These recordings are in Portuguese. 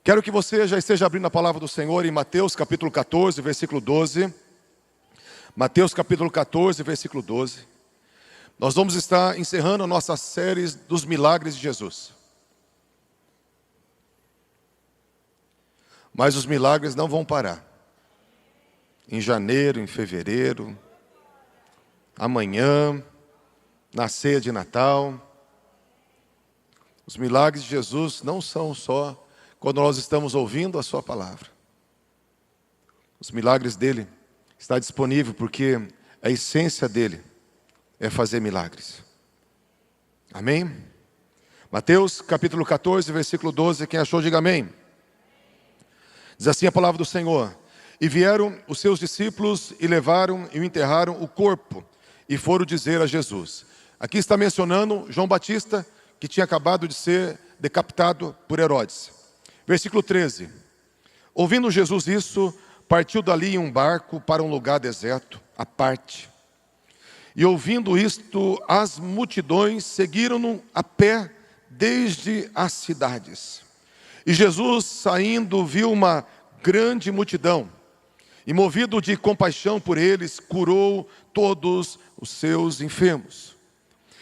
Quero que você já esteja abrindo a palavra do Senhor em Mateus capítulo 14, versículo 12. Mateus capítulo 14, versículo 12. Nós vamos estar encerrando a nossa série dos milagres de Jesus. Mas os milagres não vão parar. Em janeiro, em fevereiro, amanhã, na ceia de Natal. Os milagres de Jesus não são só quando nós estamos ouvindo a sua palavra. Os milagres dele estão disponíveis porque a essência dele é fazer milagres. Amém? Mateus capítulo 14, versículo 12, quem achou diga amém. Diz assim a palavra do Senhor: E vieram os seus discípulos e levaram e o enterraram o corpo e foram dizer a Jesus. Aqui está mencionando João Batista, que tinha acabado de ser decapitado por Herodes. Versículo 13. Ouvindo Jesus isso, partiu dali em um barco para um lugar deserto, à parte. E ouvindo isto, as multidões seguiram-no a pé desde as cidades. E Jesus, saindo, viu uma grande multidão, e movido de compaixão por eles, curou todos os seus enfermos.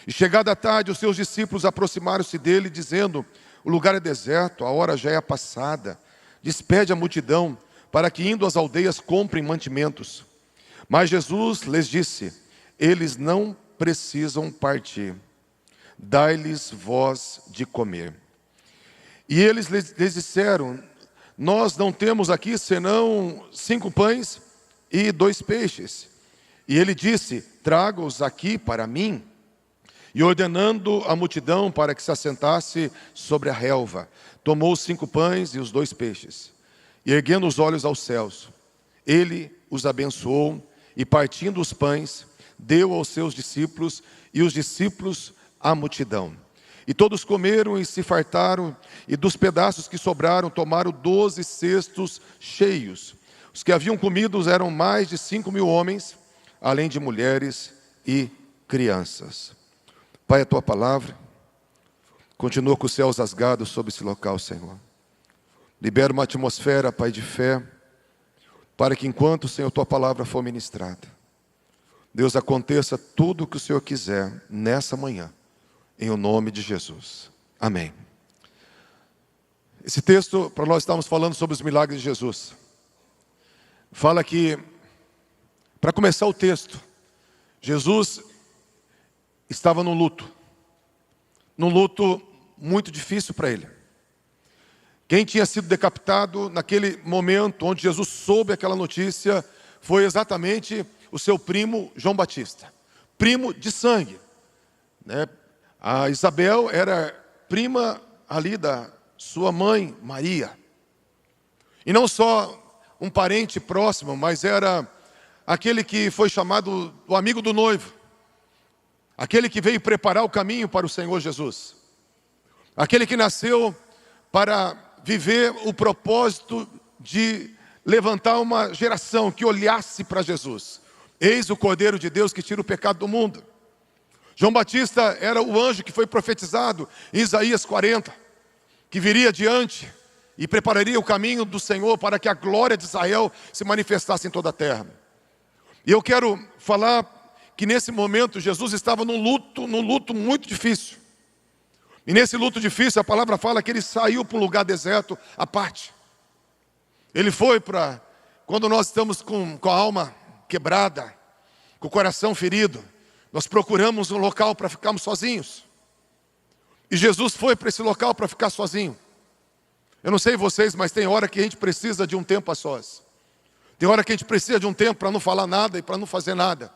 E chegada a tarde, os seus discípulos aproximaram-se dele, dizendo: O lugar é deserto, a hora já é passada. Despede a multidão, para que indo às aldeias comprem mantimentos. Mas Jesus lhes disse: Eles não precisam partir. Dai-lhes vós de comer. E eles lhes disseram: Nós não temos aqui senão 5 pães e 2 peixes. E ele disse: Traga-os aqui para mim. E ordenando a multidão para que se assentasse sobre a relva, tomou os 5 pães e os 2 peixes. E erguendo os olhos aos céus, ele os abençoou, e partindo os pães, deu aos seus discípulos, e os discípulos à multidão. E todos comeram e se fartaram, e dos pedaços que sobraram tomaram 12 cestos cheios. Os que haviam comido eram mais de 5.000 homens, além de mulheres e crianças. Pai, a tua palavra continua com os céus rasgados sobre esse local, Senhor. Libera uma atmosfera, Pai, de fé, para que enquanto, Senhor, tua palavra for ministrada, Deus, aconteça tudo o que o Senhor quiser nessa manhã, em o nome de Jesus. Amém. Esse texto, para nós estamos falando sobre os milagres de Jesus. Fala que, para começar o texto, Jesus estava num luto muito difícil para ele. Quem tinha sido decapitado naquele momento onde Jesus soube aquela notícia foi exatamente o seu primo João Batista, primo de sangue, né? A Isabel era prima ali da sua mãe Maria, e não só um parente próximo, mas era aquele que foi chamado o amigo do noivo, aquele que veio preparar o caminho para o Senhor Jesus, aquele que nasceu para viver o propósito de levantar uma geração que olhasse para Jesus. Eis o Cordeiro de Deus que tira o pecado do mundo. João Batista era o anjo que foi profetizado em Isaías 40, que viria adiante e prepararia o caminho do Senhor para que a glória de Israel se manifestasse em toda a terra. E eu quero falar que nesse momento Jesus estava num luto muito difícil. E nesse luto difícil, a palavra fala que ele saiu para um lugar deserto à parte. Ele foi para, quando nós estamos com a alma quebrada, com o coração ferido, nós procuramos um local para ficarmos sozinhos. E Jesus foi para esse local para ficar sozinho. Eu não sei vocês, mas tem hora que a gente precisa de um tempo a sós. Tem hora que a gente precisa de um tempo para não falar nada e para não fazer nada.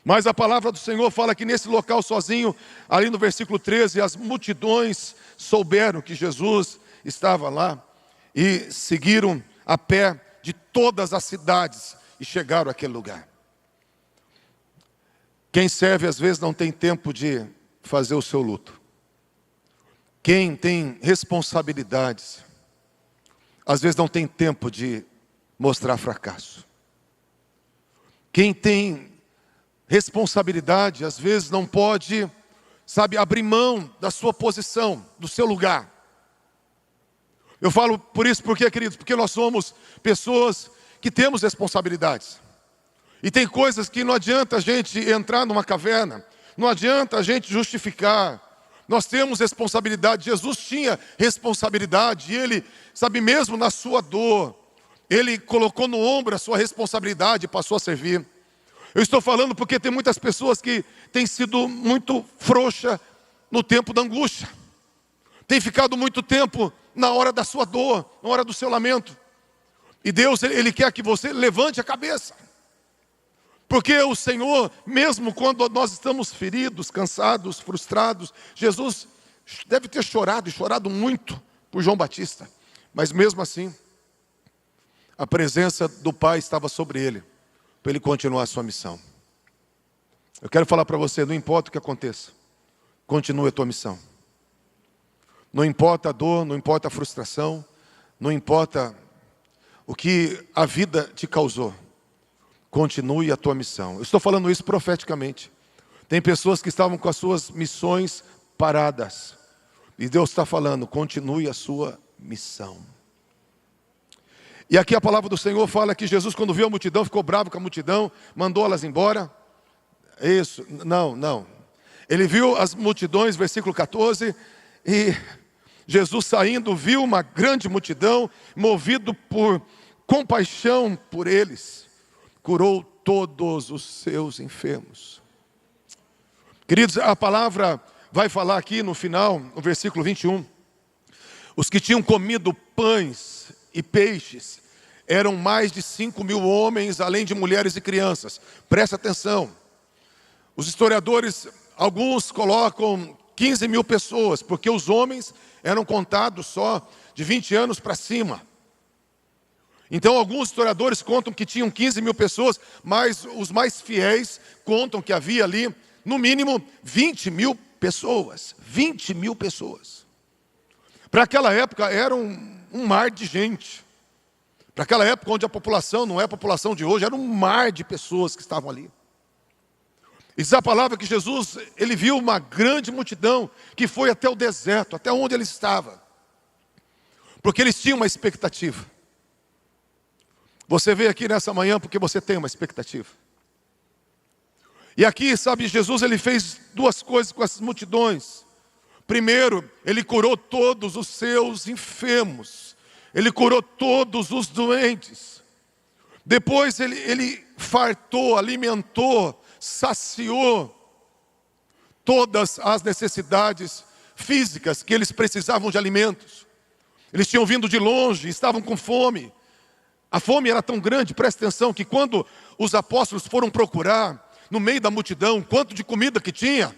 Mas a palavra do Senhor fala que nesse local sozinho, ali no versículo 13, as multidões souberam que Jesus estava lá e seguiram a pé de todas as cidades e chegaram àquele lugar. Quem serve às vezes não tem tempo de fazer o seu luto. Quem tem responsabilidades, às vezes não tem tempo de mostrar fracasso. Quem tem responsabilidade, às vezes não pode, abrir mão da sua posição, do seu lugar. Eu falo por isso porque, queridos, porque nós somos pessoas que temos responsabilidades. E tem coisas que não adianta a gente entrar numa caverna, não adianta a gente justificar. Nós temos responsabilidade. Jesus tinha responsabilidade, e Ele, sabe, mesmo na sua dor, Ele colocou no ombro a sua responsabilidade e passou a servir. Eu estou falando porque tem muitas pessoas que têm sido muito frouxa no tempo da angústia. Tem ficado muito tempo na hora da sua dor, na hora do seu lamento. E Deus, Ele quer que você levante a cabeça. Porque o Senhor, mesmo quando nós estamos feridos, cansados, frustrados, Jesus deve ter chorado, e chorado muito por João Batista. Mas mesmo assim, a presença do Pai estava sobre ele, para ele continuar a sua missão. Eu quero falar para você, não importa o que aconteça, continue a tua missão. Não importa a dor, não importa a frustração, não importa o que a vida te causou. Continue a tua missão. Eu estou falando isso profeticamente. Tem pessoas que estavam com as suas missões paradas. E Deus está falando, continue a sua missão. E aqui a palavra do Senhor fala que Jesus, quando viu a multidão, ficou bravo com a multidão, mandou elas embora. Isso, não. Ele viu as multidões, versículo 14, e Jesus saindo, viu uma grande multidão, movido por compaixão por eles, curou todos os seus enfermos. Queridos, a palavra vai falar aqui no final, no versículo 21. Os que tinham comido pães e peixes eram mais de 5.000 homens, além de mulheres e crianças. Presta atenção. Os historiadores, alguns colocam 15.000 pessoas, porque os homens eram contados só de 20 anos para cima. Então alguns historiadores contam que tinham 15.000 pessoas, mas os mais fiéis contam que havia ali, no mínimo, 20.000 pessoas. 20.000 pessoas. Para aquela época era um mar de gente. Para aquela época onde a população não é a população de hoje, era um mar de pessoas que estavam ali. E diz a palavra que Jesus, ele viu uma grande multidão que foi até o deserto, até onde ele estava. Porque eles tinham uma expectativa. Você veio aqui nessa manhã porque você tem uma expectativa. E aqui, sabe, Jesus, ele fez duas coisas com essas multidões. Primeiro, ele curou todos os seus enfermos. Ele curou todos os doentes. Depois ele fartou, alimentou, saciou todas as necessidades físicas que eles precisavam de alimentos. Eles tinham vindo de longe, estavam com fome. A fome era tão grande, presta atenção, que quando os apóstolos foram procurar, no meio da multidão, quanto de comida que tinha,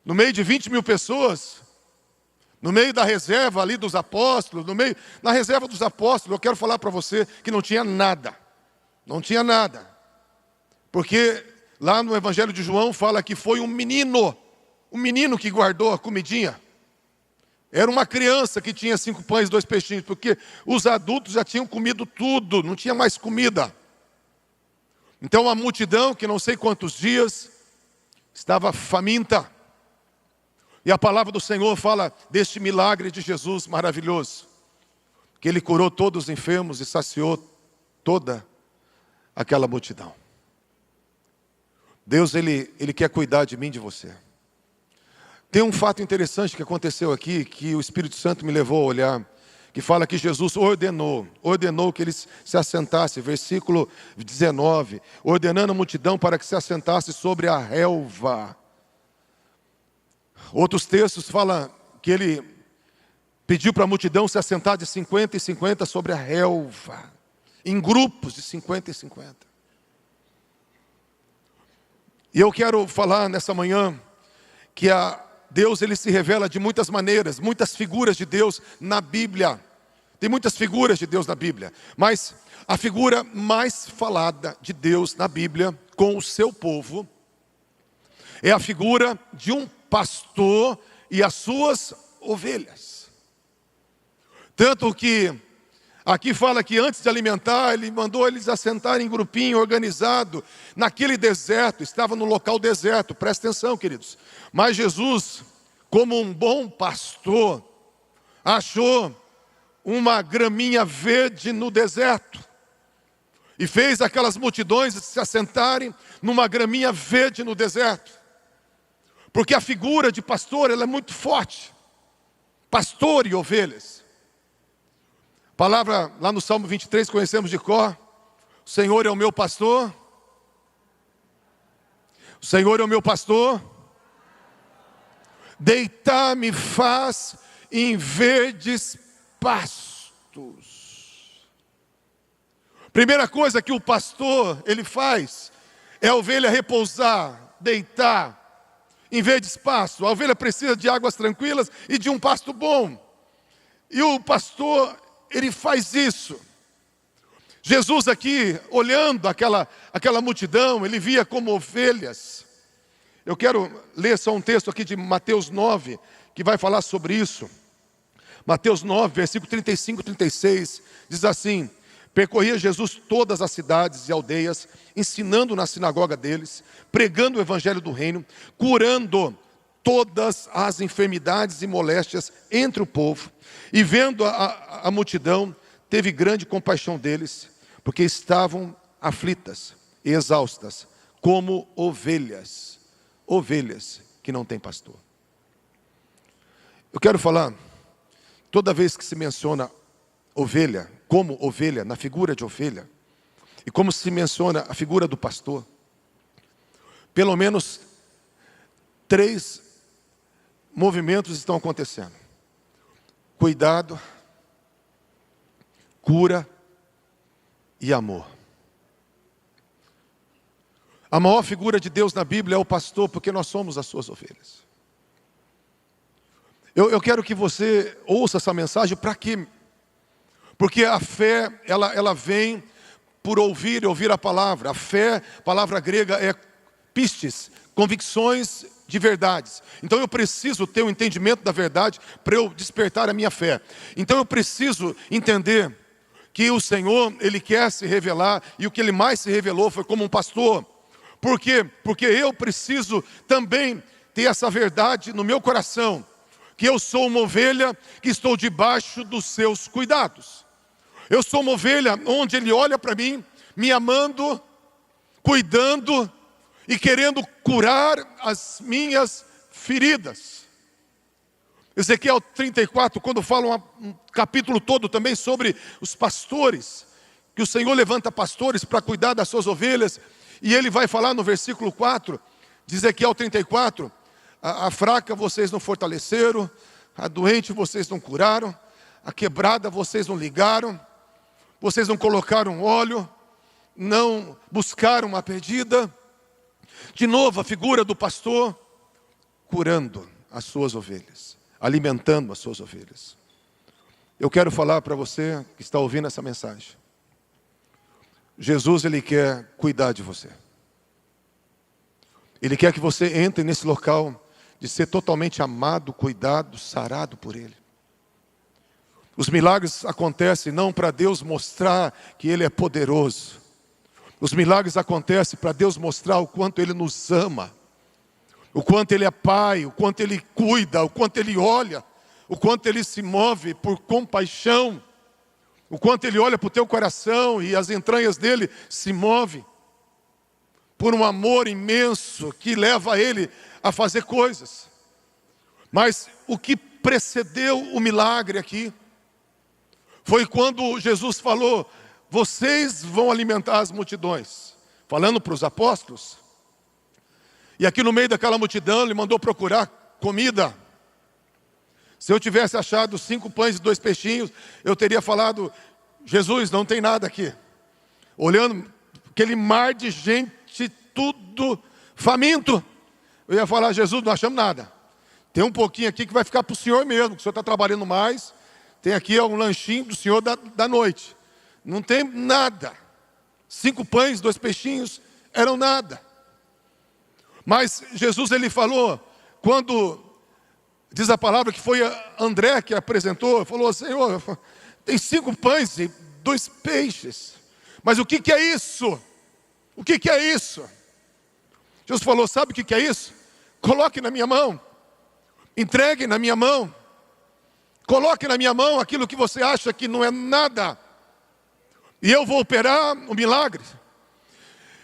no meio de 20.000 pessoas, no meio da reserva ali dos apóstolos, na reserva dos apóstolos, eu quero falar para você que não tinha nada. Não tinha nada. Porque lá no Evangelho de João fala que foi um menino que guardou a comidinha. Era uma criança que tinha 5 pães e 2 peixinhos, porque os adultos já tinham comido tudo, não tinha mais comida. Então a multidão, que não sei quantos dias, estava faminta. E a palavra do Senhor fala deste milagre de Jesus maravilhoso, que Ele curou todos os enfermos e saciou toda aquela multidão. Deus, Ele quer cuidar de mim e de você. Tem um fato interessante que aconteceu aqui, que o Espírito Santo me levou a olhar, que fala que Jesus ordenou que eles se assentassem, versículo 19, ordenando a multidão para que se assentasse sobre a relva. Outros textos falam que ele pediu para a multidão se assentar de 50 e 50 sobre a relva, em grupos de 50 e 50. E eu quero falar nessa manhã que Deus, ele se revela de muitas maneiras, muitas figuras de Deus na Bíblia. Tem muitas figuras de Deus na Bíblia, mas a figura mais falada de Deus na Bíblia com o seu povo é a figura de um pastor e as suas ovelhas. Tanto que aqui fala que antes de alimentar, ele mandou eles assentarem em grupinho organizado naquele deserto, estava no local deserto, presta atenção, queridos. Mas Jesus, como um bom pastor, achou uma graminha verde no deserto. E fez aquelas multidões se assentarem numa graminha verde no deserto. Porque a figura de pastor, ela é muito forte. Pastor e ovelhas. A palavra lá no Salmo 23, conhecemos de cor. O Senhor é o meu pastor. O Senhor é o meu pastor. Deitar-me faz em verdes pastos. Primeira coisa que o pastor, ele faz, é a ovelha repousar, deitar, em verdes pastos. A ovelha precisa de águas tranquilas e de um pasto bom. E o pastor, ele faz isso. Jesus aqui, olhando aquela multidão, ele via como ovelhas. Eu quero ler só um texto aqui de Mateus 9, que vai falar sobre isso. Mateus 9, versículo 35 e 36, diz assim: percorria Jesus todas as cidades e aldeias, ensinando na sinagoga deles, pregando o evangelho do reino, curando todas as enfermidades e moléstias entre o povo. E vendo a multidão, teve grande compaixão deles, porque estavam aflitas e exaustas, como ovelhas que não têm pastor. Eu quero falar, toda vez que se menciona ovelha, como ovelha, na figura de ovelha, e como se menciona a figura do pastor, pelo menos 3 movimentos estão acontecendo: cuidado, cura e amor. A maior figura de Deus na Bíblia é o pastor, porque nós somos as suas ovelhas. Eu quero que você ouça essa mensagem. Para quê? Porque a fé, ela vem por ouvir e ouvir a palavra. A fé, palavra grega é pistes, convicções de verdades. Então eu preciso ter um entendimento da verdade para eu despertar a minha fé. Então eu preciso entender que o Senhor, Ele quer se revelar, e o que Ele mais se revelou foi como um pastor. Por quê? Porque eu preciso também ter essa verdade no meu coração, que eu sou uma ovelha que estou debaixo dos seus cuidados. Eu sou uma ovelha onde Ele olha para mim, me amando, cuidando e querendo curar as minhas feridas. Ezequiel 34, quando fala um capítulo todo também sobre os pastores, que o Senhor levanta pastores para cuidar das suas ovelhas, e Ele vai falar no versículo 4, de Ezequiel 34, a fraca vocês não fortaleceram, a doente vocês não curaram, a quebrada vocês não ligaram, vocês não colocaram óleo, não buscaram a perdida. De novo a figura do pastor curando as suas ovelhas, alimentando as suas ovelhas. Eu quero falar para você que está ouvindo essa mensagem. Jesus, Ele quer cuidar de você. Ele quer que você entre nesse local de ser totalmente amado, cuidado, sarado por Ele. Os milagres acontecem não para Deus mostrar que Ele é poderoso. Os milagres acontecem para Deus mostrar o quanto Ele nos ama, o quanto Ele é Pai, o quanto Ele cuida, o quanto Ele olha, o quanto Ele se move por compaixão, o quanto Ele olha para o teu coração e as entranhas dele se movem por um amor imenso que leva Ele a fazer coisas. Mas o que precedeu o milagre aqui foi quando Jesus falou: vocês vão alimentar as multidões, falando para os apóstolos. E aqui no meio daquela multidão Ele mandou procurar comida. Se eu tivesse achado 5 pães e 2 peixinhos, eu teria falado: Jesus, não tem nada aqui. Olhando aquele mar de gente, tudo faminto, eu ia falar: Jesus, não achamos nada. Tem um pouquinho aqui que vai ficar para o Senhor mesmo, que o Senhor está trabalhando mais. Tem aqui um lanchinho do Senhor da noite. Não tem nada. 5 pães, 2 peixinhos, eram nada. Mas Jesus, Ele falou, quando diz a palavra que foi André que apresentou, falou: Senhor, tem 5 pães e 2 peixes. Mas o que é isso? O que é isso? Jesus falou: sabe o que é isso? Coloque na minha mão. Entregue na minha mão. Coloque na minha mão aquilo que você acha que não é nada, e eu vou operar o milagre.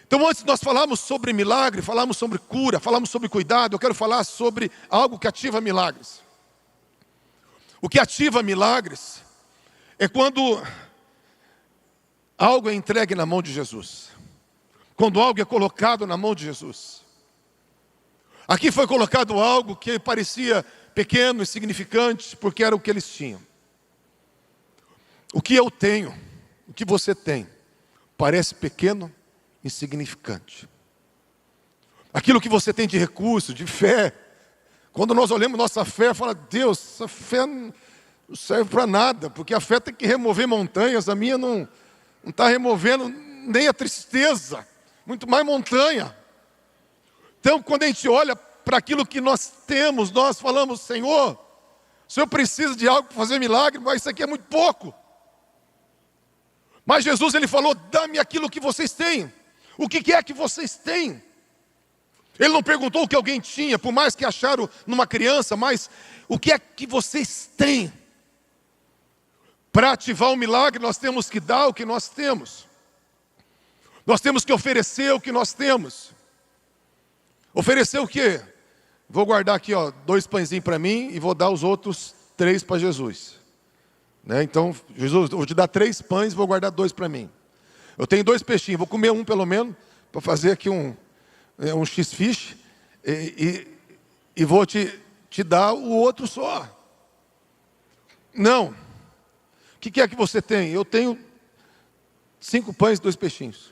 Então antes nós falamos sobre milagre, falamos sobre cura, falamos sobre cuidado. Eu quero falar sobre algo que ativa milagres. O que ativa milagres é quando algo é entregue na mão de Jesus, quando algo é colocado na mão de Jesus. Aqui foi colocado algo que parecia pequeno, insignificante, porque era o que eles tinham. O que eu tenho, o que você tem, parece pequeno, insignificante. Aquilo que você tem de recurso, de fé, quando nós olhamos nossa fé, fala: Deus, essa fé não serve para nada, porque a fé tem que remover montanhas, a minha não está removendo nem a tristeza, muito mais montanha. Então quando a gente olha para aquilo que nós temos, nós falamos: Senhor, o Senhor precisa de algo para fazer milagre, mas isso aqui é muito pouco. Mas Jesus, Ele falou: dá-me aquilo que vocês têm. O que é que vocês têm? Ele não perguntou o que alguém tinha, por mais que acharam numa criança, mas o que é que vocês têm? Para ativar o milagre, nós temos que dar o que nós temos. Nós temos que oferecer o que nós temos. Oferecer o quê? Vou guardar aqui, 2 pãezinhos para mim e vou dar os outros 3 para Jesus. Né? Então, Jesus, eu vou te dar 3 pães e vou guardar 2 para mim. Eu tenho 2 peixinhos, vou comer um pelo menos, para fazer aqui um X-fish, e vou te dar o outro só. Não. O que é que você tem? Eu tenho 5 pães e 2 peixinhos.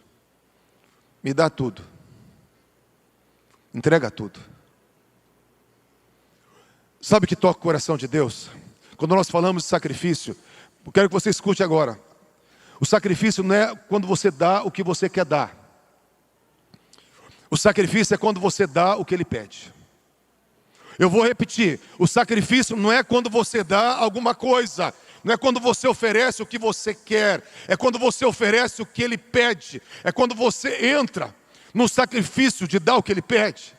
Me dá tudo. Entrega tudo. Sabe o que toca o coração de Deus? Quando nós falamos de sacrifício, eu quero que você escute agora. O sacrifício não é quando você dá o que você quer dar. O sacrifício é quando você dá o que Ele pede. Eu vou repetir. O sacrifício não é quando você dá alguma coisa. Não é quando você oferece o que você quer. É quando você oferece o que Ele pede. É quando você entra no sacrifício de dar o que Ele pede.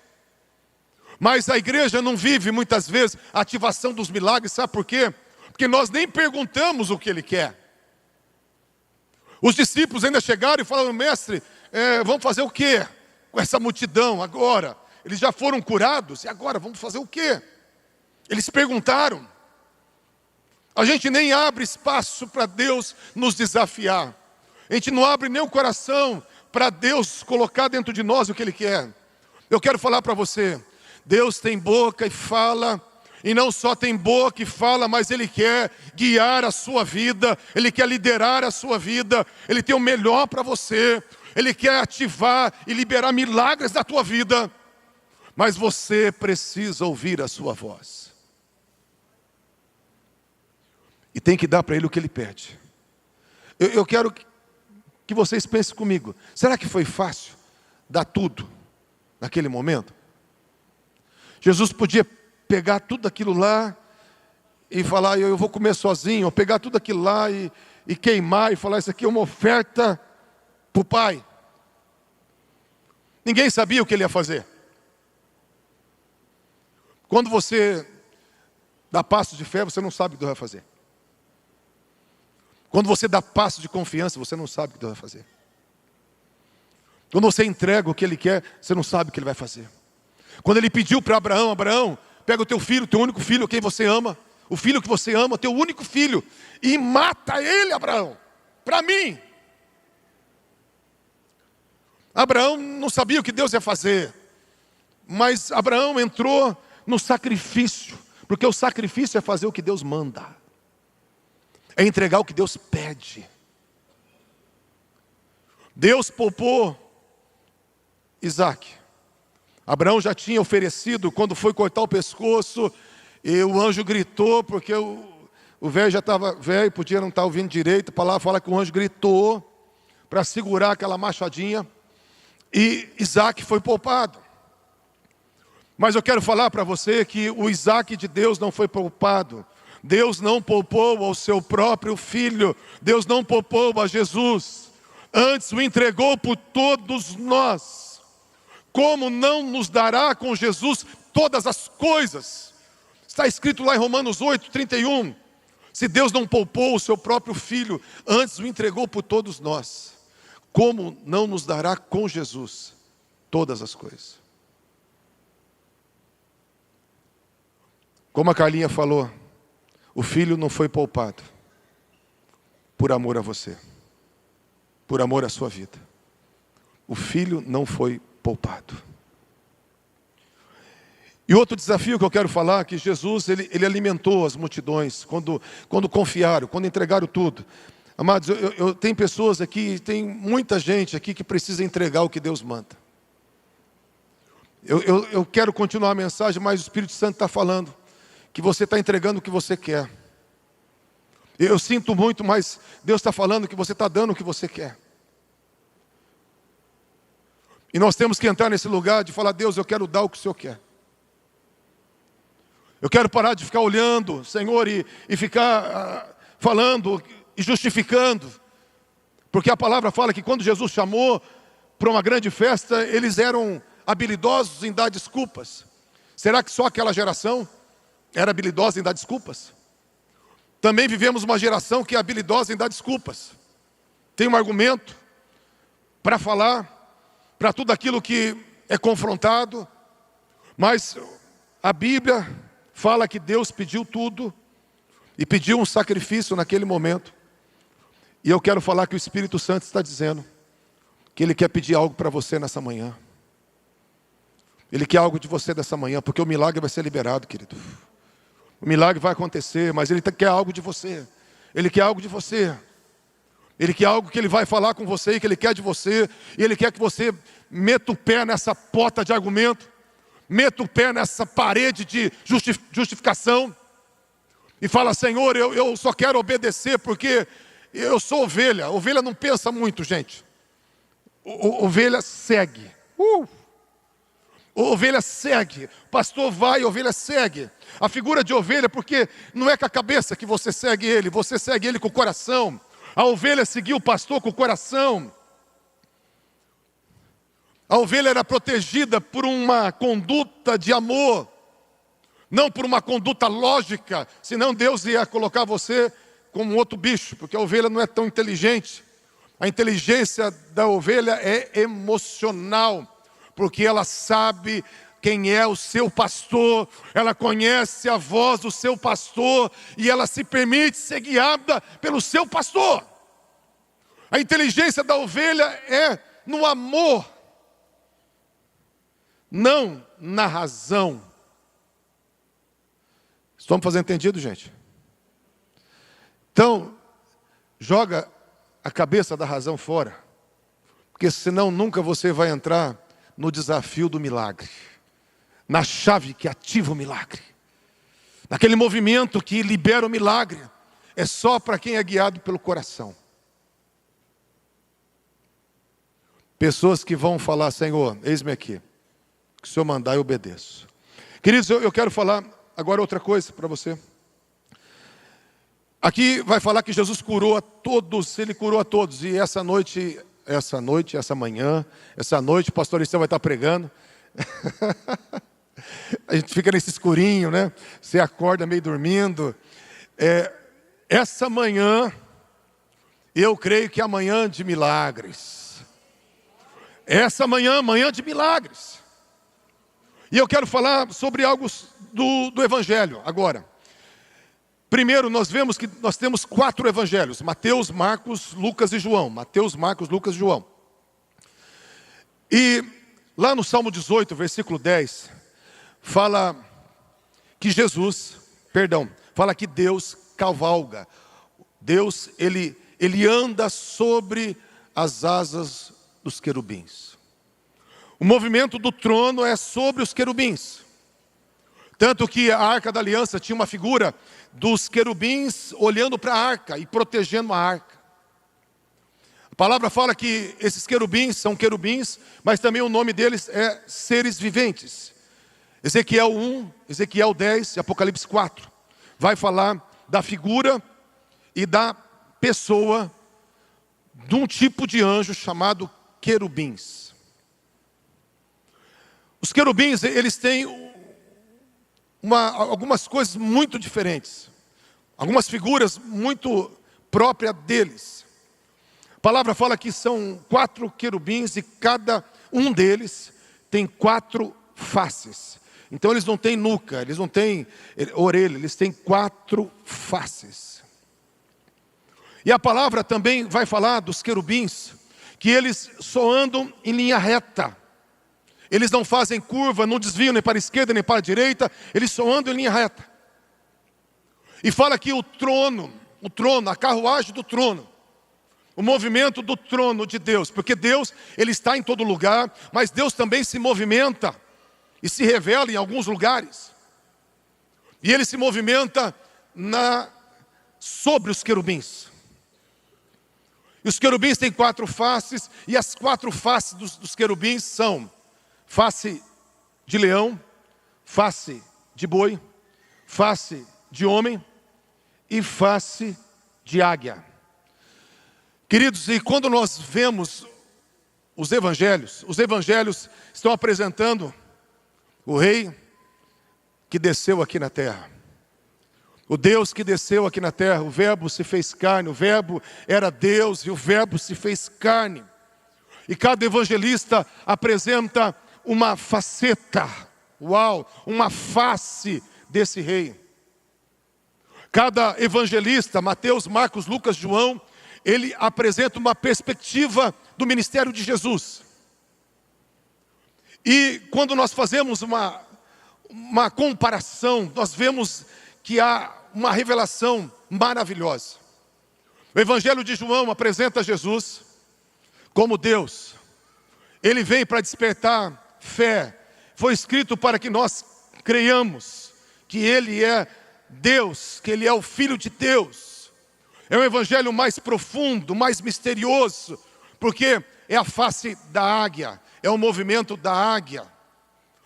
Mas a igreja não vive muitas vezes a ativação dos milagres. Sabe por quê? Porque nós nem perguntamos o que Ele quer. Os discípulos ainda chegaram e falaram: mestre, vamos fazer o quê com essa multidão agora? Eles já foram curados, e agora vamos fazer o quê? Eles perguntaram. A gente nem abre espaço para Deus nos desafiar. A gente não abre nem o coração para Deus colocar dentro de nós o que Ele quer. Eu quero falar para você: Deus tem boca e fala. E não só tem boca e fala, mas Ele quer guiar a sua vida. Ele quer liderar a sua vida. Ele tem o melhor para você. Ele quer ativar e liberar milagres da tua vida. Mas você precisa ouvir a sua voz. E tem que dar para Ele o que Ele pede. Eu quero que vocês pensem comigo. Será que foi fácil dar tudo naquele momento? Jesus podia pegar tudo aquilo lá e falar: eu vou comer sozinho. Ou pegar tudo aquilo lá e queimar e falar: isso aqui é uma oferta para o Pai. Ninguém sabia o que Ele ia fazer. Quando você dá passo de fé, você não sabe o que Deus vai fazer. Quando você dá passo de confiança, você não sabe o que Deus vai fazer. Quando você entrega o que Ele quer, você não sabe o que Ele vai fazer. Quando Ele pediu para Abraão: Abraão, pega o teu filho, teu único filho, quem você ama, o filho que você ama, teu único filho, e mata ele, Abraão, para mim. Abraão não sabia o que Deus ia fazer, mas Abraão entrou no sacrifício, porque o sacrifício é fazer o que Deus manda, é entregar o que Deus pede. Deus poupou Isaac. Abraão já tinha oferecido, quando foi cortar o pescoço, e o anjo gritou, porque o velho já estava velho, podia não estar ouvindo direito. A palavra fala que o anjo gritou para segurar aquela machadinha, e Isaac foi poupado. Mas eu quero falar para você que o Isaac de Deus não foi poupado. Deus não poupou ao seu próprio filho. Deus não poupou a Jesus. Antes o entregou por todos nós. Como não nos dará com Jesus todas as coisas? Está escrito lá em Romanos 8:31. Se Deus não poupou o seu próprio Filho, antes o entregou por todos nós, como não nos dará com Jesus todas as coisas? Como a Carlinha falou, o Filho não foi poupado por amor a você, por amor à sua vida. O Filho não foi poupado. E outro desafio que eu quero falar é que Jesus, ele alimentou as multidões quando confiaram, quando entregaram tudo. Amados, eu tenho pessoas aqui, tem muita gente aqui que precisa entregar o que Deus manda. Eu quero continuar a mensagem, mas o Espírito Santo está falando que você está entregando o que você quer. Eu sinto muito, mas Deus está falando que você está dando o que você quer. E nós temos que entrar nesse lugar de falar: Deus, eu quero dar o que o Senhor quer. Eu quero parar de ficar olhando, Senhor, e ficar falando e justificando. Porque a palavra fala que quando Jesus chamou para uma grande festa, eles eram habilidosos em dar desculpas. Será que só aquela geração era habilidosa em dar desculpas? Também vivemos uma geração que é habilidosa em dar desculpas. Tem um argumento para falar, para tudo aquilo que é confrontado. Mas a Bíblia fala que Deus pediu tudo e pediu um sacrifício naquele momento. E eu quero falar que o Espírito Santo está dizendo que Ele quer pedir algo para você nessa manhã. Ele quer algo de você dessa manhã, porque o milagre vai ser liberado, querido. O milagre vai acontecer, mas Ele quer algo de você. Ele quer algo de você. Ele quer algo que Ele vai falar com você e que Ele quer de você. E Ele quer que você meta o pé nessa porta de argumento, meta o pé nessa parede de justificação e fala: Senhor, eu só quero obedecer porque eu sou ovelha. Ovelha não pensa muito, gente. Ovelha segue. Ovelha segue. Pastor vai, ovelha segue. A figura de ovelha, porque não é com a cabeça que você segue ele, você segue ele com o coração. A ovelha seguiu o pastor com o coração. A ovelha era protegida por uma conduta de amor, não por uma conduta lógica, senão Deus ia colocar você como outro bicho, porque a ovelha não é tão inteligente. A inteligência da ovelha é emocional, porque ela sabe quem é o seu pastor, ela conhece a voz do seu pastor e ela se permite ser guiada pelo seu pastor. A inteligência da ovelha é no amor, não na razão. Estamos fazendo entendido, gente? Então, joga a cabeça da razão fora, porque senão nunca você vai entrar no desafio do milagre, na chave que ativa o milagre, naquele movimento que libera o milagre. É só para quem é guiado pelo coração. Pessoas que vão falar: Senhor, eis-me aqui, que o Senhor mandar eu obedeço. Queridos, eu quero falar agora outra coisa para você. Aqui vai falar que Jesus curou a todos, Ele curou a todos. E essa noite, essa manhã, essa noite o pastor Estevão vai estar pregando. A gente fica nesse escurinho, né? Você acorda meio dormindo. Essa manhã, eu creio que é amanhã de milagres. Essa manhã, amanhã de milagres. E eu quero falar sobre algo do Evangelho agora. Primeiro, nós vemos que nós temos 4 evangelhos: Mateus, Marcos, Lucas e João. Mateus, Marcos, Lucas e João. E lá no Salmo 18, versículo 10, fala que fala que Deus cavalga. Deus, ele anda sobre as asas dos querubins. O movimento do trono é sobre os querubins. Tanto que a Arca da Aliança tinha uma figura dos querubins olhando para a arca e protegendo a arca. A palavra fala que esses querubins são querubins, mas também o nome deles é seres viventes. Ezequiel 1, Ezequiel 10 e Apocalipse 4 vai falar da figura e da pessoa de um tipo de anjo chamado querubins. Os querubins, eles têm algumas coisas muito diferentes. algumas figuras muito próprias deles. A palavra fala que são 4 querubins e cada um deles tem 4 faces. Então eles não têm nuca, eles não têm orelha, eles têm 4 faces. E a palavra também vai falar dos querubins, que eles só andam em linha reta. Eles não fazem curva, não desviam nem para a esquerda nem para a direita, eles só andam em linha reta. E fala que o trono, a carruagem do trono, o movimento do trono de Deus, porque Deus, Ele está em todo lugar, mas Deus também se movimenta e se revela em alguns lugares. E Ele se movimenta sobre os querubins. E os querubins têm 4 faces, e as 4 faces dos querubins são face de leão, face de boi, face de homem e face de águia. Queridos, e quando nós vemos os evangelhos estão apresentando o rei que desceu aqui na terra. O Deus que desceu aqui na terra, o verbo se fez carne, o verbo era Deus e o verbo se fez carne. E cada evangelista apresenta uma faceta, uma face desse rei. Cada evangelista, Mateus, Marcos, Lucas, João, ele apresenta uma perspectiva do ministério de Jesus. E quando nós fazemos uma comparação, nós vemos que há uma revelação maravilhosa. O Evangelho de João apresenta Jesus como Deus. Ele vem para despertar fé. Foi escrito para que nós creiamos que Ele é Deus, que Ele é o Filho de Deus. É um evangelho mais profundo, mais misterioso, porque é a face da águia, é o movimento da águia.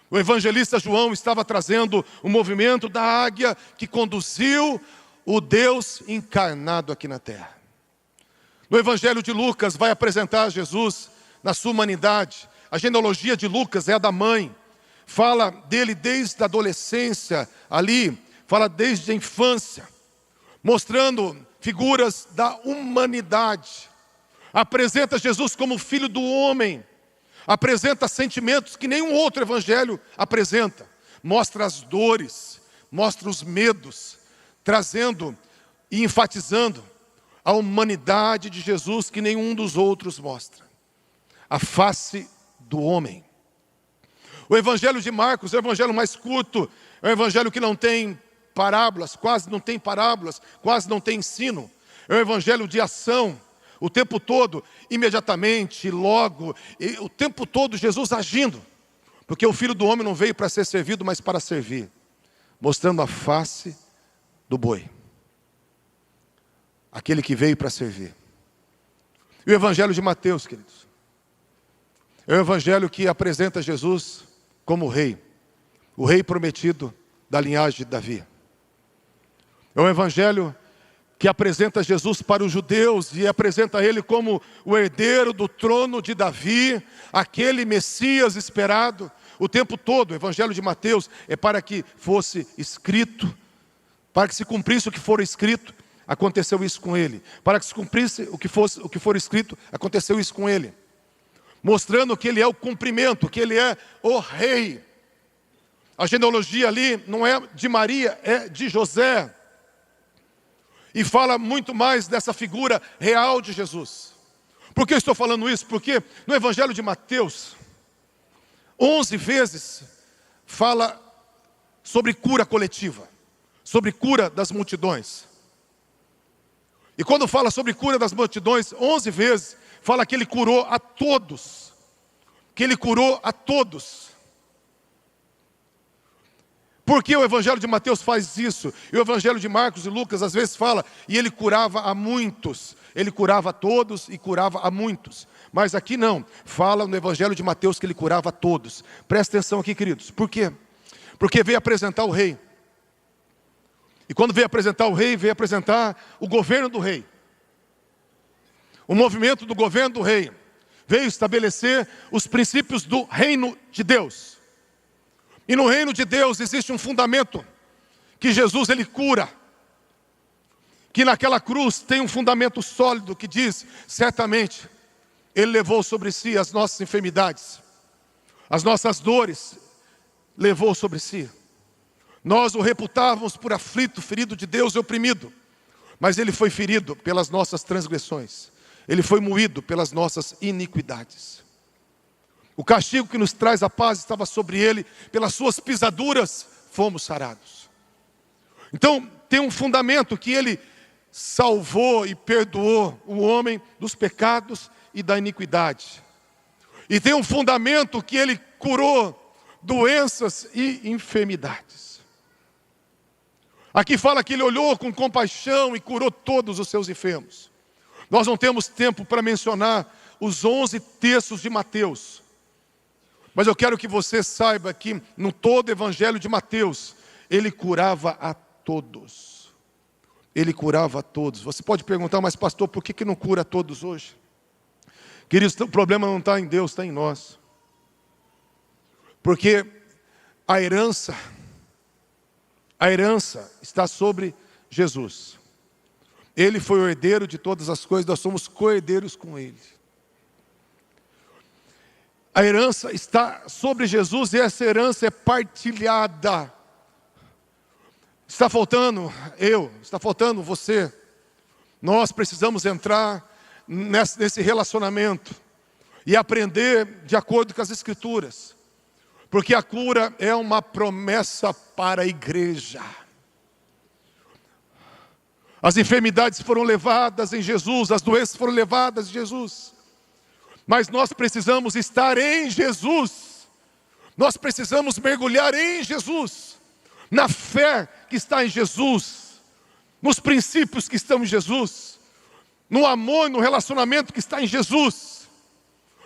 O evangelista João estava trazendo o movimento da águia que conduziu o Deus encarnado aqui na terra. No evangelho de Lucas vai apresentar Jesus na sua humanidade. A genealogia de Lucas é a da mãe. Fala dele desde a adolescência ali, fala desde a infância, mostrando figuras da humanidade. Apresenta Jesus como filho do homem. Apresenta sentimentos que nenhum outro evangelho apresenta. Mostra as dores, mostra os medos, trazendo e enfatizando a humanidade de Jesus que nenhum dos outros mostra. A face do homem. O evangelho de Marcos é o evangelho mais curto, é o evangelho que não tem parábolas, quase não tem parábolas, quase não tem ensino. É um evangelho de ação, o tempo todo, imediatamente, logo, e o tempo todo Jesus agindo. Porque o Filho do Homem não veio para ser servido, mas para servir. Mostrando a face do boi. Aquele que veio para servir. E o evangelho de Mateus, queridos, é o evangelho que apresenta Jesus como rei. O rei prometido da linhagem de Davi. É um evangelho que apresenta Jesus para os judeus e apresenta ele como o herdeiro do trono de Davi, aquele Messias esperado. O tempo todo, o evangelho de Mateus é para que fosse escrito, para que se cumprisse o que for escrito, aconteceu isso com ele. Para que se cumprisse o que for escrito, aconteceu isso com ele. Mostrando que ele é o cumprimento, que ele é o rei. A genealogia ali não é de Maria, é de José. E fala muito mais dessa figura real de Jesus. Por que eu estou falando isso? Porque no Evangelho de Mateus, 11 vezes fala sobre cura coletiva, sobre cura das multidões. E quando fala sobre cura das multidões, 11 vezes fala que ele curou a todos. Que ele curou a todos. Por que o Evangelho de Mateus faz isso? E o Evangelho de Marcos e Lucas às vezes fala, e ele curava a muitos. Ele curava a todos e curava a muitos. Mas aqui não, fala no Evangelho de Mateus que ele curava a todos. Presta atenção aqui, queridos. Por quê? Porque veio apresentar o rei. E quando veio apresentar o rei, veio apresentar o governo do rei. O movimento do governo do rei. Veio estabelecer os princípios do reino de Deus. E no reino de Deus existe um fundamento, que Jesus ele cura. que naquela cruz tem um fundamento sólido que diz, certamente, Ele levou sobre si as nossas enfermidades, as nossas dores, levou sobre si. Nós o reputávamos por aflito, ferido de Deus e oprimido, mas Ele foi ferido pelas nossas transgressões, Ele foi moído pelas nossas iniquidades. O castigo que nos traz a paz estava sobre Ele, pelas suas pisaduras fomos sarados. Então tem um fundamento que Ele salvou e perdoou o homem dos pecados e da iniquidade. E tem um fundamento que Ele curou doenças e enfermidades. Aqui fala que Ele olhou com compaixão e curou todos os seus enfermos. Nós não temos tempo para mencionar os 11 textos de Mateus. Mas eu quero que você saiba que no todo o evangelho de Mateus, Ele curava a todos. Ele curava a todos. Você pode perguntar, mas pastor, por que não cura a todos hoje? Queridos, o problema não está em Deus, está em nós. Porque a herança está sobre Jesus. Ele foi o herdeiro de todas as coisas, nós somos co-herdeiros com Ele. A herança está sobre Jesus e essa herança é partilhada. Está faltando está faltando você. Nós precisamos entrar nesse relacionamento e aprender de acordo com as Escrituras. Porque a cura é uma promessa para a igreja. As enfermidades foram levadas em Jesus, as doenças foram levadas em Jesus. Mas nós precisamos estar em Jesus. Nós precisamos mergulhar em Jesus. Na fé que está em Jesus, nos princípios que estão em Jesus, no amor e no relacionamento que está em Jesus,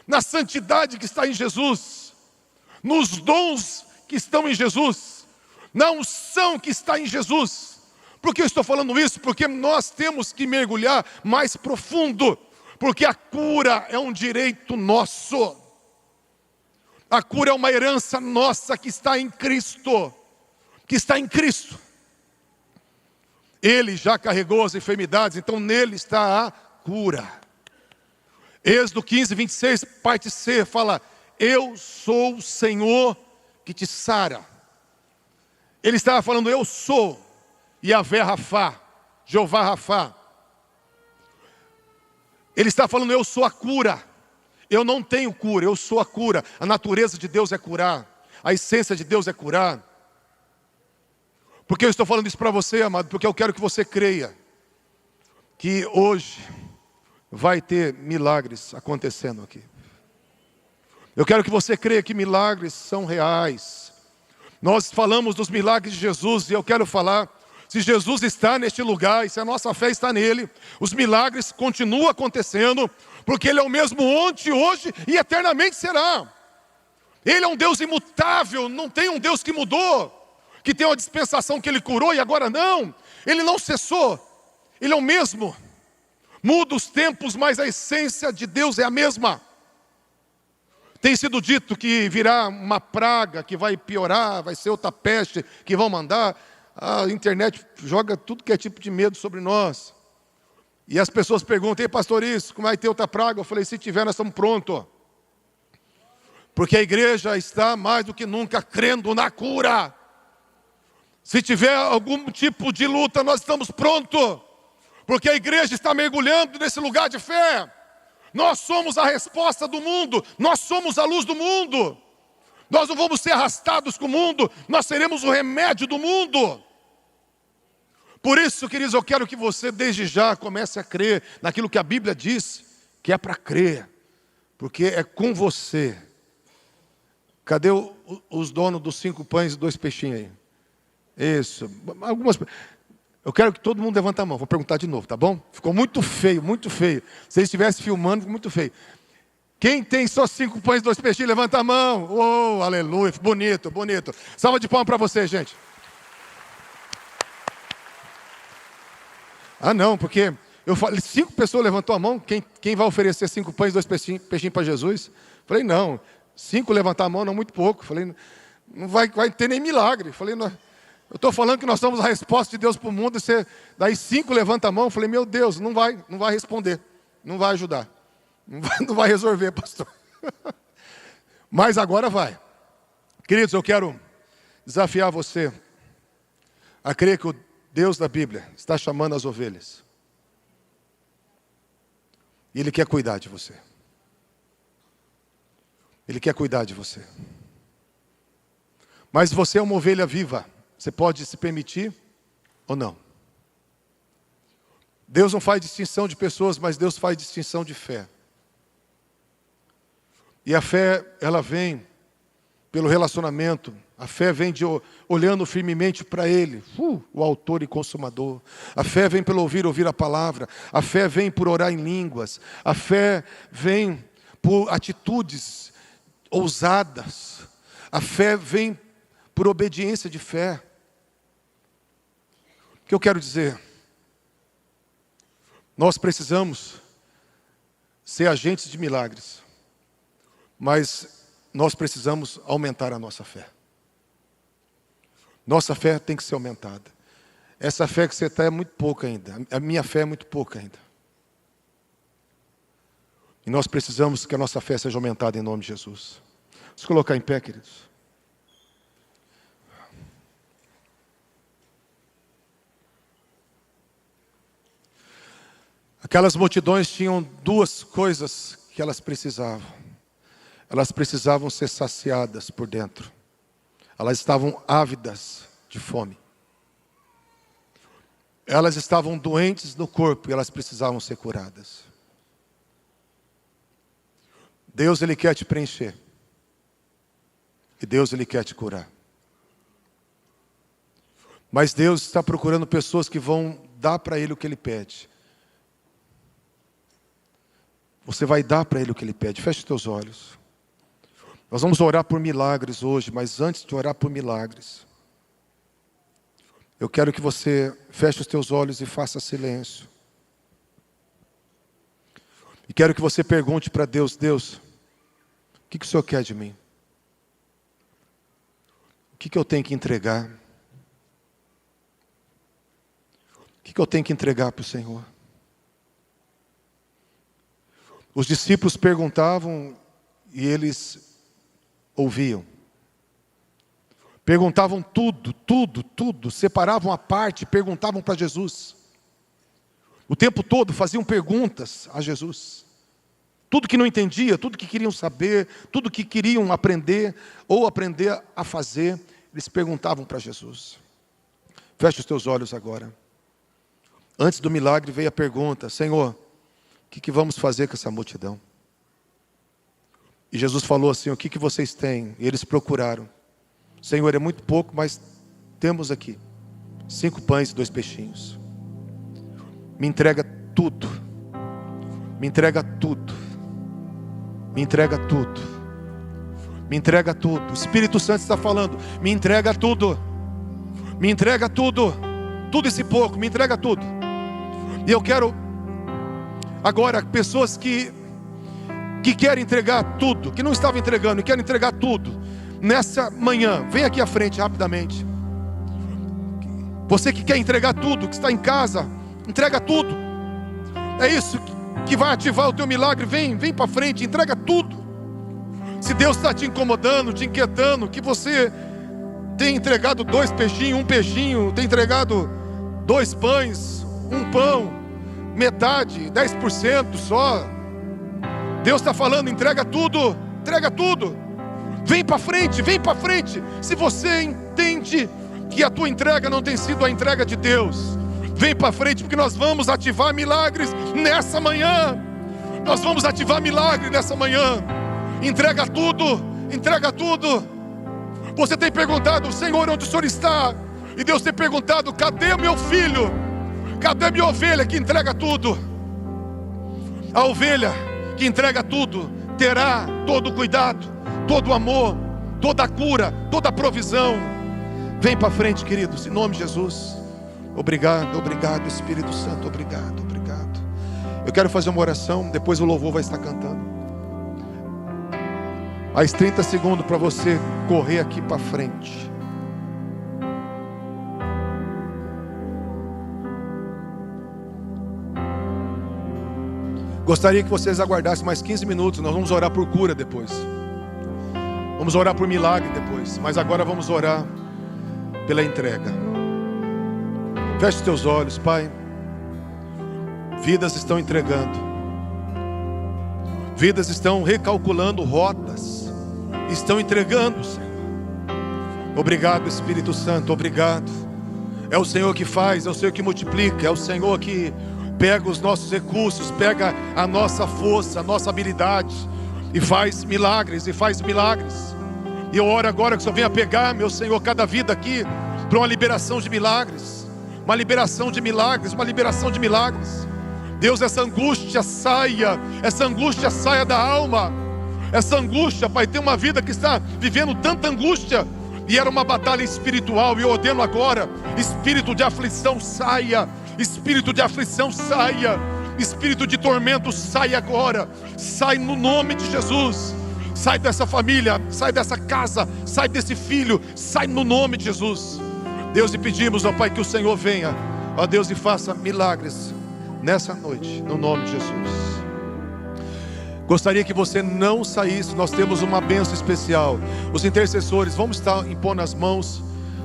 na santidade que está em Jesus, nos dons que estão em Jesus, na unção que está em Jesus. Por que eu estou falando isso? Porque nós temos que mergulhar mais profundo, porque a cura é um direito nosso, a cura é uma herança nossa que está em Cristo. Que está em Cristo. Ele já carregou as enfermidades, então nele está a cura. Êxodo 15, 26, parte C, fala: eu sou o Senhor que te sara. Ele estava falando, eu sou Yahvé Rafá, Jeová Rafá. Ele está falando, eu sou a cura. Eu não tenho cura, eu sou a cura. A natureza de Deus é curar, a essência de Deus é curar. Por que eu estou falando isso para você, amado? Porque eu quero que você creia que hoje vai ter milagres acontecendo aqui. Eu quero que você creia que milagres são reais. Nós falamos dos milagres de Jesus e eu quero falar, se Jesus está neste lugar e se a nossa fé está nele, os milagres continuam acontecendo, porque Ele é o mesmo ontem, hoje e eternamente será. Ele é um Deus imutável, não tem um Deus que mudou, que tem uma dispensação que Ele curou e agora não. Ele não cessou, Ele é o mesmo. Muda os tempos, mas a essência de Deus é a mesma. Tem sido dito que virá uma praga que vai piorar, vai ser outra peste que vão mandar. A internet joga tudo que é tipo de medo sobre nós. E as pessoas perguntam, ei pastor, isso, como vai ter outra praga? Eu falei, se tiver nós estamos prontos. Porque a igreja está mais do que nunca crendo na cura. Se tiver algum tipo de luta, nós estamos prontos. Porque a igreja está mergulhando nesse lugar de fé. Nós somos a resposta do mundo. Nós somos a luz do mundo. Nós não vamos ser arrastados com o mundo. Nós seremos o remédio do mundo. Por isso, queridos, eu quero que você desde já comece a crer naquilo que a Bíblia diz, que é para crer. Porque é com você. Cadê os donos dos 5 pães e 2 peixinhos aí? Isso. Eu quero que todo mundo levante a mão. Vou perguntar de novo, tá bom? Ficou muito feio, muito feio. Se eles estivessem filmando, ficou muito feio. Quem tem só 5 pães e 2 peixinhos, levanta a mão. Oh, aleluia. Bonito, bonito. Salva de palmas para você, gente. Ah, não, porque eu falei, 5 pessoas levantou a mão. Quem vai oferecer 5 pães e 2 peixinhos para Jesus? Falei, não. 5 levantar a mão, não, muito pouco. Falei, não vai ter nem milagre. Falei, não. Eu estou falando que nós somos a resposta de Deus para o mundo, e você, daí 5 levanta a mão, eu falei, meu Deus, não vai responder, não vai ajudar, não vai resolver, pastor. Mas agora vai. Queridos, eu quero desafiar você a crer que o Deus da Bíblia está chamando as ovelhas. E Ele quer cuidar de você. Ele quer cuidar de você. Mas você é uma ovelha viva. Você pode se permitir ou não. Deus não faz distinção de pessoas, mas Deus faz distinção de fé. E a fé, ela vem pelo relacionamento. A fé vem de olhando firmemente para Ele, o autor e consumador. A fé vem pelo ouvir a palavra. A fé vem por orar em línguas. A fé vem por atitudes ousadas. A fé vem por obediência de fé. O que eu quero dizer? Nós precisamos ser agentes de milagres, mas nós precisamos aumentar a nossa fé. Nossa fé tem que ser aumentada. Essa fé que você está é muito pouca ainda. A minha fé é muito pouca ainda. E nós precisamos que a nossa fé seja aumentada em nome de Jesus. Vamos colocar em pé, queridos. Aquelas multidões tinham 2 coisas que elas precisavam. Elas precisavam ser saciadas por dentro. Elas estavam ávidas de fome. Elas estavam doentes no corpo e elas precisavam ser curadas. Deus, Ele quer te preencher. E Deus, Ele quer te curar. Mas Deus está procurando pessoas que vão dar para Ele o que Ele pede. Você vai dar para Ele o que Ele pede. Feche os teus olhos. Nós vamos orar por milagres hoje, mas antes de orar por milagres, eu quero que você feche os teus olhos e faça silêncio. E quero que você pergunte para Deus, Deus, o que o Senhor quer de mim? O que eu tenho que entregar? O que eu tenho que entregar para o Senhor? Os discípulos perguntavam e eles ouviam. Perguntavam tudo, separavam a parte, perguntavam para Jesus. O tempo todo faziam perguntas a Jesus. Tudo que não entendia, tudo que queriam saber, tudo que queriam aprender, ou aprender a fazer, eles perguntavam para Jesus. Feche os teus olhos agora. Antes do milagre veio a pergunta, Senhor, o que vamos fazer com essa multidão? E Jesus falou assim, o que vocês têm? E eles procuraram. Senhor, é muito pouco, mas temos aqui 5 pães e 2 peixinhos. Me entrega tudo. Me entrega tudo. Me entrega tudo. Me entrega tudo. O Espírito Santo está falando, me entrega tudo. Me entrega tudo. Tudo esse pouco, me entrega tudo. E eu quero agora pessoas que querem entregar tudo, que não estavam entregando, querem entregar tudo. Nessa manhã, vem aqui à frente rapidamente. Você que quer entregar tudo, que está em casa, entrega tudo. É isso que vai ativar o teu milagre. Vem para frente, entrega tudo. Se Deus está te incomodando, te inquietando, que você tem entregado 2 peixinhos, 1 peixinho, tem entregado 2 pães, 1 pão, metade, 10% só. Deus está falando, entrega tudo, entrega tudo. Vem para frente, vem para frente. Se você entende que a tua entrega não tem sido a entrega de Deus, vem para frente, porque nós vamos ativar milagres nessa manhã. Nós vamos ativar milagres nessa manhã. Entrega tudo, entrega tudo. Você tem perguntado, Senhor, onde o Senhor está? E Deus tem perguntado, cadê meu filho? Cadê minha ovelha que entrega tudo? A ovelha que entrega tudo terá todo o cuidado, todo o amor, toda a cura, toda a provisão. Vem para frente, queridos, em nome de Jesus. Obrigado, obrigado, Espírito Santo, obrigado, obrigado. Eu quero fazer uma oração, depois o louvor vai estar cantando. Mais 30 segundos para você correr aqui para frente. Gostaria que vocês aguardassem mais 15 minutos. Nós vamos orar por cura depois. Vamos orar por milagre depois. Mas agora vamos orar pela entrega. Feche os teus olhos, Pai. Vidas estão entregando. Vidas estão recalculando rotas. Estão entregando, Senhor. Obrigado, Espírito Santo, obrigado. É o Senhor que faz, é o Senhor que multiplica, é o Senhor que pega os nossos recursos, pega a nossa força, a nossa habilidade e faz milagres, E eu oro agora que o Senhor venha pegar, meu Senhor, cada vida aqui para uma liberação de milagres. Uma liberação de milagres, uma liberação de milagres. Deus, essa angústia saia da alma. Essa angústia, Pai, tem uma vida que está vivendo tanta angústia, e era uma batalha espiritual, e eu ordeno agora, espírito de aflição saia, espírito de aflição saia, espírito de tormento saia agora, sai no nome de Jesus, sai dessa família, sai dessa casa, sai desse filho, sai no nome de Jesus. Deus, e pedimos, ó Pai, que o Senhor venha, ó Deus, e faça milagres nessa noite, no nome de Jesus. Gostaria que você não saísse. Nós temos uma bênção especial. Os intercessores, vamos estar impondo as mãos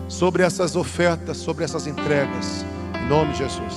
sobre essas ofertas, sobre essas entregas, em nome de Jesus.